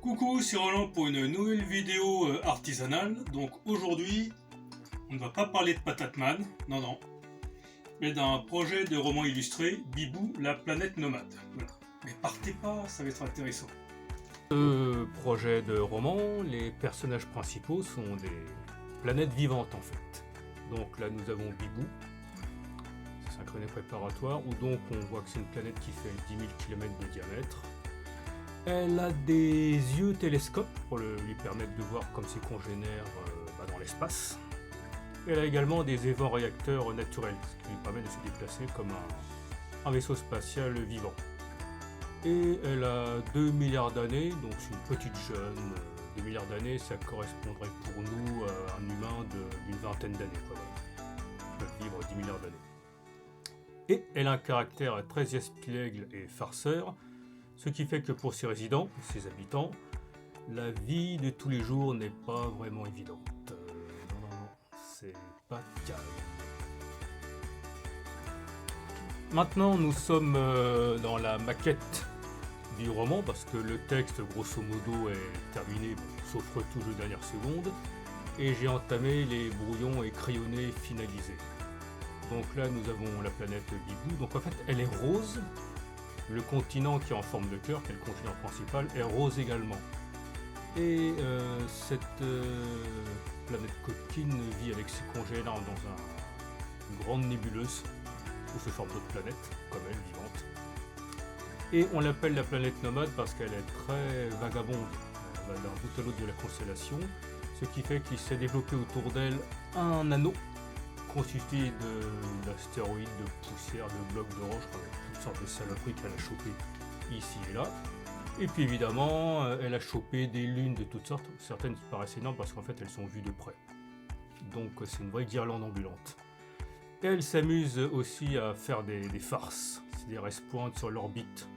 Coucou, c'est Roland pour une nouvelle vidéo artisanale. Donc aujourd'hui, on ne va pas parler de Patatman, non, mais d'un projet de roman illustré, Bibou, la planète nomade. Voilà. Mais partez pas, ça va être intéressant. Projet de roman, les personnages principaux sont des planètes vivantes en fait. Donc là nous avons Bibou, c'est synchroné préparatoire, où donc on voit que c'est une planète qui fait 10 000 km de diamètre. Elle a des yeux télescopes pour lui permettre de voir comme ses congénères dans l'espace. Elle a également des évents réacteurs naturels, ce qui lui permet de se déplacer comme un vaisseau spatial vivant. Et elle a 2 milliards d'années, donc c'est une petite jeune. 2 milliards d'années, ça correspondrait pour nous à un humain d'une vingtaine d'années. Elle peut vivre 10 milliards d'années. Et elle a un caractère très espiègle et farceur, ce qui fait que pour ses résidents, ses habitants, la vie de tous les jours n'est pas vraiment évidente. Non, c'est pas calme. Maintenant, nous sommes dans la maquette du roman, parce que le texte, grosso modo, est terminé, sauf retouche de dernière seconde, et j'ai entamé les brouillons et crayonnés finalisés. Donc là, nous avons la planète Bibou. Donc en fait, elle est rose. Le continent qui est en forme de cœur, qui est le continent principal, est rose également. Et cette planète coquine vit avec ses congénères dans une grande nébuleuse, où se forment d'autres planètes, comme elle, vivantes. Et on l'appelle la planète nomade parce qu'elle est très vagabonde. Elle va d'un bout à l'autre de la constellation, ce qui fait qu'il s'est développé autour d'elle un anneau constitué d'astéroïdes, de poussières, de blocs de roches, toutes sortes de saloperies qu'elle a chopées ici et là. Et puis évidemment, elle a chopé des lunes de toutes sortes, certaines qui paraissent énormes parce qu'en fait elles sont vues de près. Donc c'est une vraie guirlande ambulante. Et elle s'amuse aussi à faire des farces, c'est-à-dire elle se pointe sur l'orbite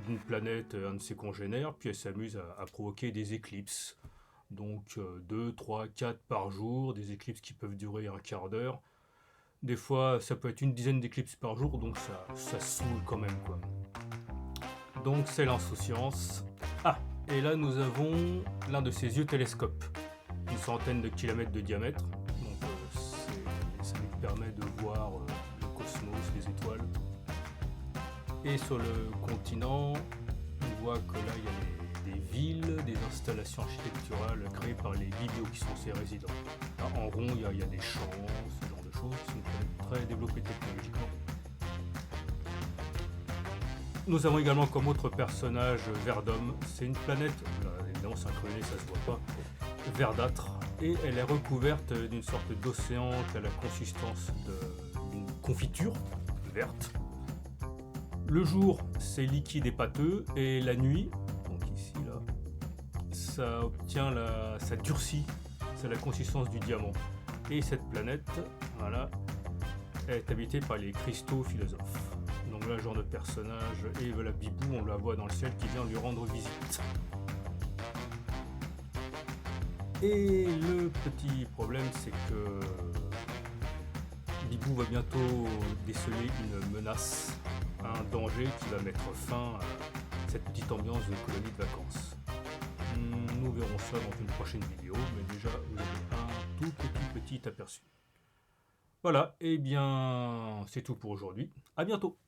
d'une planète, un de ses congénères, puis elle s'amuse à provoquer des éclipses. Donc 2, 3, 4 par jour, des éclipses qui peuvent durer un quart d'heure. Des fois, ça peut être une dizaine d'éclipses par jour, donc ça saoule quand même, quoi. Donc c'est l'insouciance. Ah, et là nous avons l'un de ses yeux télescopes, une centaine de kilomètres de diamètre. Donc ça lui permet de voir le cosmos, les étoiles. Et sur le continent, on voit que là il y a des villes, des installations architecturales créées par les Bibios qui sont ses résidents. Alors, en rond, il y a des champs, ce genre de choses. C'est une planète très développée technologiquement. Nous avons également comme autre personnage Verdum. C'est une planète, là, évidemment synchronisée, ça se voit pas, verdâtre. Et elle est recouverte d'une sorte d'océan qui a la consistance d'une confiture verte. Le jour, c'est liquide et pâteux, et la nuit, donc ici, là, ça durcit, c'est la consistance du diamant. Et cette planète, voilà, est habitée par les cristaux philosophes. Donc là, genre de personnage, et la Bibou, on la voit dans le ciel qui vient lui rendre visite. Et le petit problème, c'est que Bibou va bientôt déceler une menace, un danger qui va mettre fin à cette petite ambiance de colonie de vacances. Nous verrons ça dans une prochaine vidéo, mais déjà vous avez un tout petit aperçu. Voilà, et bien c'est tout pour aujourd'hui. À bientôt.